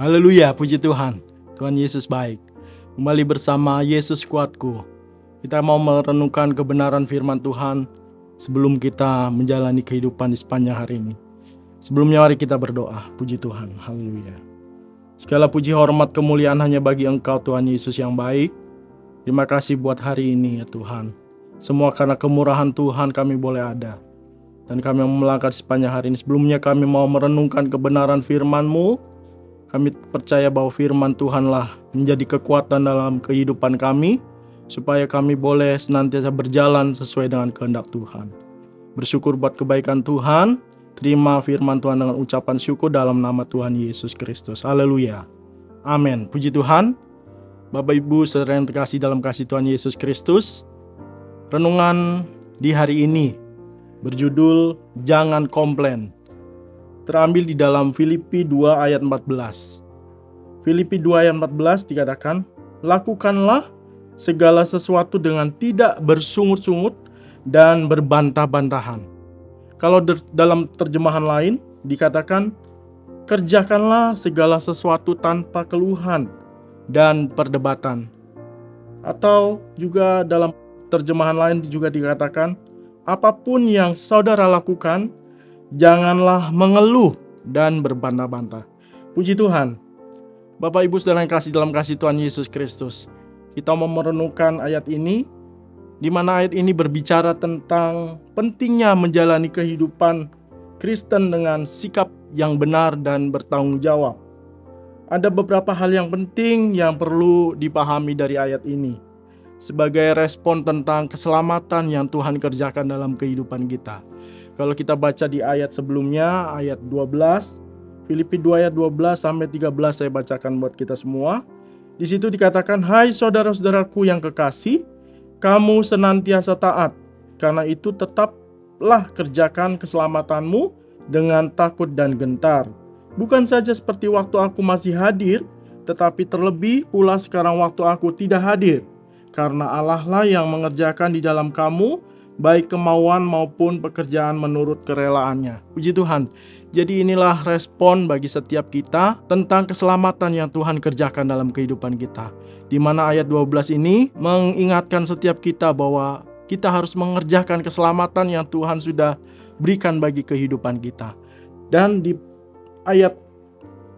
Haleluya, puji Tuhan. Tuhan Yesus baik. Kembali bersama Yesus Kuatku. Kita mau merenungkan kebenaran firman Tuhan sebelum kita menjalani kehidupan di sepanjang hari ini. Sebelumnya mari kita berdoa. Puji Tuhan. Haleluya. Segala puji hormat kemuliaan hanya bagi Engkau Tuhan Yesus yang baik. Terima kasih buat hari ini ya Tuhan. Semua karena kemurahan Tuhan kami boleh ada. Dan kami mau melangkah sepanjang hari ini. Sebelumnya kami mau merenungkan kebenaran firman-Mu. Kami percaya bahwa firman Tuhanlah menjadi kekuatan dalam kehidupan kami, supaya kami boleh senantiasa berjalan sesuai dengan kehendak Tuhan. Bersyukur buat kebaikan Tuhan. Terima firman Tuhan dengan ucapan syukur dalam nama Tuhan Yesus Kristus. Haleluya. Amin. Puji Tuhan. Bapak Ibu saudara yang terkasih dalam kasih Tuhan Yesus Kristus. Renungan di hari ini berjudul Jangan Komplain. Terambil di dalam Filipi 2 ayat 14. Filipi 2 ayat 14 dikatakan, lakukanlah segala sesuatu dengan tidak bersungut-sungut dan berbantah-bantahan. Kalau dalam terjemahan lain dikatakan, kerjakanlah segala sesuatu tanpa keluhan dan perdebatan. Atau juga dalam terjemahan lain juga dikatakan, apapun yang saudara lakukan, janganlah mengeluh dan berbantah-bantah. Puji Tuhan. Bapak Ibu saudara yang kasih dalam kasih Tuhan Yesus Kristus. Kita mau merenungkan ayat ini, di mana ayat ini berbicara tentang pentingnya menjalani kehidupan Kristen dengan sikap yang benar dan bertanggung jawab. Ada beberapa hal yang penting yang perlu dipahami dari ayat ini sebagai respon tentang keselamatan yang Tuhan kerjakan dalam kehidupan kita. Kalau kita baca di ayat sebelumnya, ayat 12, Filipi 2 ayat 12 sampai 13 saya bacakan buat kita semua. Di situ dikatakan, hai saudara-saudaraku yang kekasih, kamu senantiasa taat, karena itu tetaplah kerjakan keselamatanmu dengan takut dan gentar. Bukan saja seperti waktu aku masih hadir, tetapi terlebih pula sekarang waktu aku tidak hadir. Karena Allah lah yang mengerjakan di dalam kamu, baik kemauan maupun pekerjaan menurut kerelaannya. Puji Tuhan. Jadi inilah respon bagi setiap kita tentang keselamatan yang Tuhan kerjakan dalam kehidupan kita. Di mana ayat 12 ini mengingatkan setiap kita bahwa kita harus mengerjakan keselamatan yang Tuhan sudah berikan bagi kehidupan kita. Dan di ayat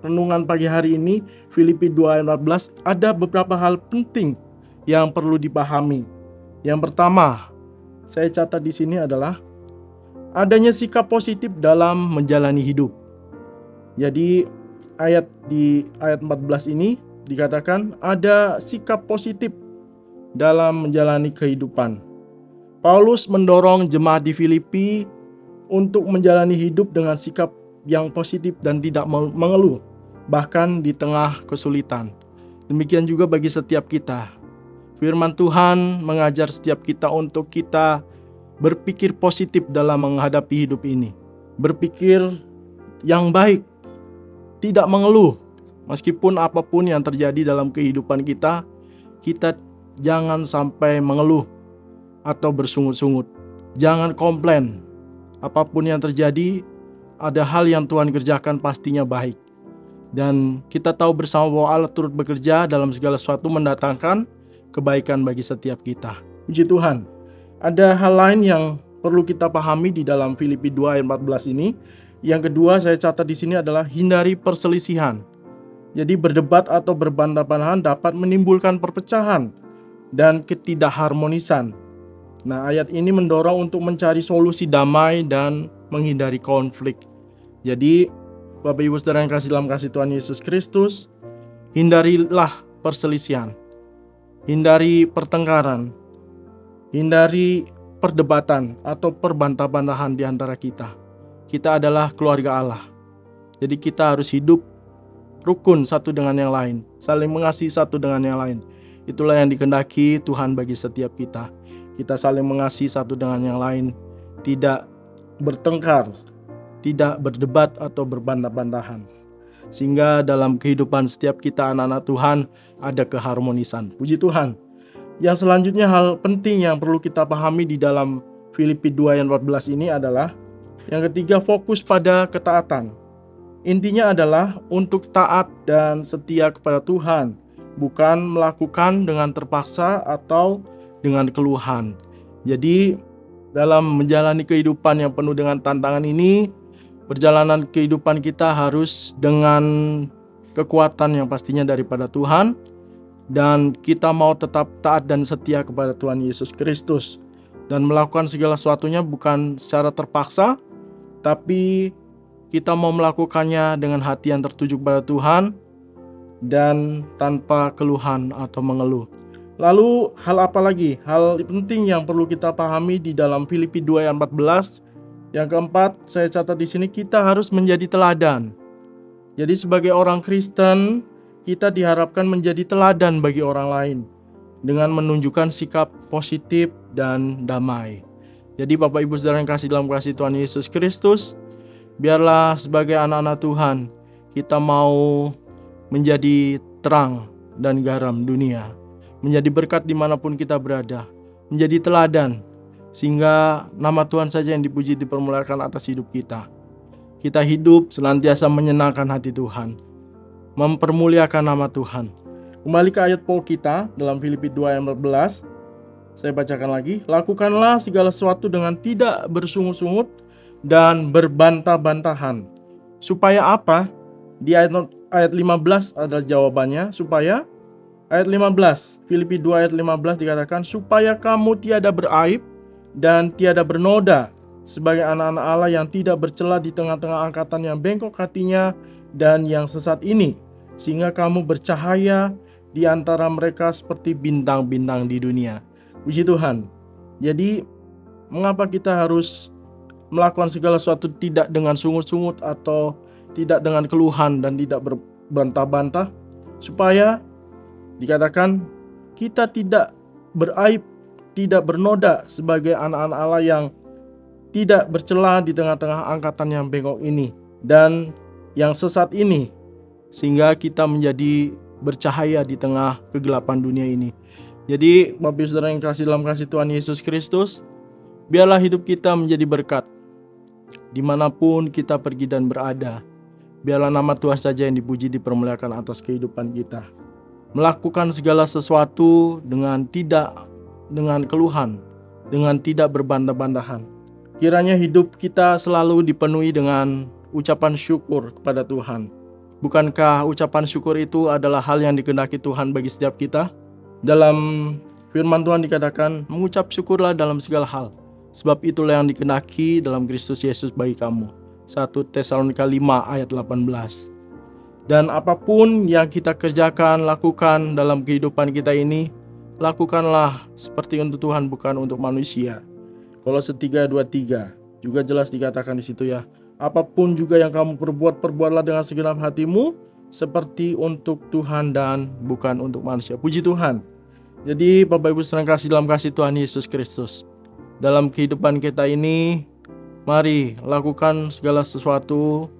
renungan pagi hari ini, Filipi 2 ayat 14, ada beberapa hal penting yang perlu dipahami. Yang pertama, saya catat di sini adalah adanya sikap positif dalam menjalani hidup. Jadi di ayat 14 ini dikatakan ada sikap positif dalam menjalani kehidupan. Paulus mendorong jemaat di Filipi untuk menjalani hidup dengan sikap yang positif dan tidak mengeluh, bahkan di tengah kesulitan. Demikian juga bagi setiap kita. Firman Tuhan mengajar setiap kita untuk kita berpikir positif dalam menghadapi hidup ini. Berpikir yang baik, tidak mengeluh. Meskipun apapun yang terjadi dalam kehidupan kita, kita jangan sampai mengeluh atau bersungut-sungut. Jangan komplain. Apapun yang terjadi, ada hal yang Tuhan kerjakan pastinya baik. Dan kita tahu bersama bahwa Allah turut bekerja dalam segala sesuatu mendatangkan kebaikan bagi setiap kita. Puji Tuhan. Ada hal lain yang perlu kita pahami di dalam Filipi 2 ayat 14 ini. Yang kedua saya catat di sini adalah hindari perselisihan. Jadi berdebat atau berbantah-bantahan dapat menimbulkan perpecahan dan ketidakharmonisan. Nah, ayat ini mendorong untuk mencari solusi damai dan menghindari konflik. Jadi, Bapak Ibu saudara yang kasih dalam kasih Tuhan Yesus Kristus, hindarilah perselisihan. Hindari pertengkaran, hindari perdebatan atau perbantah-bantahan di antara kita. Kita adalah keluarga Allah. Jadi kita harus hidup rukun satu dengan yang lain, saling mengasihi satu dengan yang lain. Itulah yang dikehendaki Tuhan bagi setiap kita. Kita saling mengasihi satu dengan yang lain, tidak bertengkar, tidak berdebat atau berbantah-bantahan. Sehingga dalam kehidupan setiap kita anak-anak Tuhan ada keharmonisan. Puji Tuhan. Yang selanjutnya hal penting yang perlu kita pahami di dalam Filipi 2 ayat 14 ini adalah yang ketiga, fokus pada ketaatan. Intinya adalah untuk taat dan setia kepada Tuhan, bukan melakukan dengan terpaksa atau dengan keluhan. Jadi dalam menjalani kehidupan yang penuh dengan tantangan ini, perjalanan kehidupan kita harus dengan kekuatan yang pastinya daripada Tuhan, dan kita mau tetap taat dan setia kepada Tuhan Yesus Kristus dan melakukan segala sesuatunya bukan secara terpaksa, tapi kita mau melakukannya dengan hati yang tertuju kepada Tuhan dan tanpa keluhan atau mengeluh. Lalu hal apa lagi? Hal penting yang perlu kita pahami di dalam Filipi 2 ayat 14. Yang keempat, saya catat di sini, kita harus menjadi teladan. Jadi sebagai orang Kristen, kita diharapkan menjadi teladan bagi orang lain dengan menunjukkan sikap positif dan damai. Jadi Bapak Ibu Saudara yang kasih dalam kasih Tuhan Yesus Kristus, biarlah sebagai anak-anak Tuhan, kita mau menjadi terang dan garam dunia, menjadi berkat dimanapun kita berada, menjadi teladan, sehingga nama Tuhan saja yang dipuji dipermuliakan atas hidup kita. Kita hidup senantiasa menyenangkan hati Tuhan, mempermuliakan nama Tuhan. Kembali ke ayat pokok kita dalam Filipi 2 ayat 14. Saya bacakan lagi. Lakukanlah segala sesuatu dengan tidak bersungut-sungut dan berbantah-bantahan. Supaya apa? Di ayat 15 adalah jawabannya. Supaya ayat 15, Filipi 2 ayat 15 dikatakan, supaya kamu tiada beraib dan tiada bernoda sebagai anak-anak Allah yang tidak bercela di tengah-tengah angkatan yang bengkok hatinya dan yang sesat ini, sehingga kamu bercahaya di antara mereka seperti bintang-bintang di dunia. Puji Tuhan. Jadi mengapa kita harus melakukan segala sesuatu tidak dengan sungut-sungut atau tidak dengan keluhan dan tidak berbantah-bantah? Supaya dikatakan kita tidak beraib, tidak bernoda sebagai anak-anak Allah yang tidak bercela di tengah-tengah angkatan yang bengkok ini dan yang sesat ini, sehingga kita menjadi bercahaya di tengah kegelapan dunia ini. Jadi Bapak Ibu Saudara yang kasih dalam kasih Tuhan Yesus Kristus, biarlah hidup kita menjadi berkat dimanapun kita pergi dan berada. Biarlah nama Tuhan saja yang dipuji dipermuliakan atas kehidupan kita. Melakukan segala sesuatu dengan keluhan, dengan tidak berbantah-bantahan. Kiranya hidup kita selalu dipenuhi dengan ucapan syukur kepada Tuhan. Bukankah ucapan syukur itu adalah hal yang dikehendaki Tuhan bagi setiap kita? Dalam firman Tuhan dikatakan, mengucap syukurlah dalam segala hal, sebab itulah yang dikehendaki dalam Kristus Yesus bagi kamu. 1 Tesalonika 5 ayat 18. Dan apapun yang kita kerjakan, lakukan dalam kehidupan kita ini, lakukanlah seperti untuk Tuhan, bukan untuk manusia. Kolose 3:23 juga jelas dikatakan di situ ya. Apapun juga yang kamu perbuat, perbuatlah dengan segenap hatimu seperti untuk Tuhan dan bukan untuk manusia. Puji Tuhan. Jadi Bapak Ibu Saudara kasih dalam kasih Tuhan Yesus Kristus, dalam kehidupan kita ini, mari lakukan segala sesuatu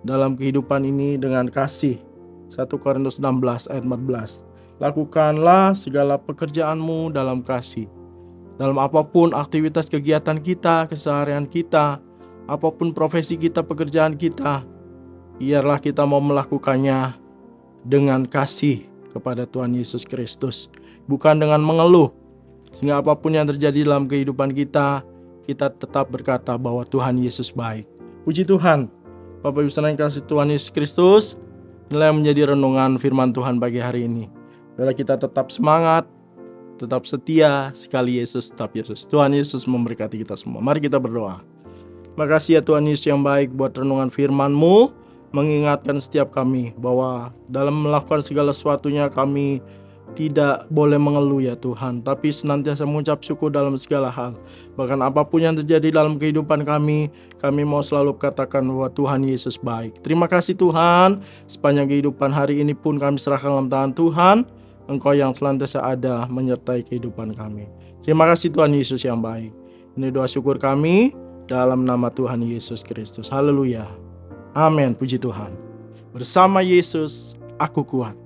dalam kehidupan ini dengan kasih. 1 Korintus 16 ayat 14. Lakukanlah segala pekerjaanmu dalam kasih. Dalam apapun aktivitas kegiatan kita, keseharian kita, apapun profesi kita, pekerjaan kita, biarlah kita mau melakukannya dengan kasih kepada Tuhan Yesus Kristus, bukan dengan mengeluh. Sehingga apapun yang terjadi dalam kehidupan kita, kita tetap berkata bahwa Tuhan Yesus baik. Puji Tuhan. Bapak Ibu Saudara yang kasih Tuhan Yesus Kristus, inilah yang menjadi renungan firman Tuhan pagi hari ini. Biarlah kita tetap semangat, tetap setia, sekali Yesus tetap Yesus. Tuhan Yesus memberkati kita semua. Mari kita berdoa. Terima kasih ya Tuhan Yesus yang baik buat renungan firman-Mu, mengingatkan setiap kami bahwa dalam melakukan segala sesuatunya kami tidak boleh mengeluh ya Tuhan, tapi senantiasa mengucap syukur dalam segala hal. Bahkan apapun yang terjadi dalam kehidupan kami mau selalu katakan bahwa Tuhan Yesus baik. Terima kasih Tuhan, sepanjang kehidupan hari ini pun kami serahkan dalam tangan Tuhan. Engkau yang senantiasa ada menyertai kehidupan kami. Terima kasih Tuhan Yesus yang baik. Ini doa syukur kami dalam nama Tuhan Yesus Kristus. Haleluya. Amin. Puji Tuhan. Bersama Yesus aku kuat.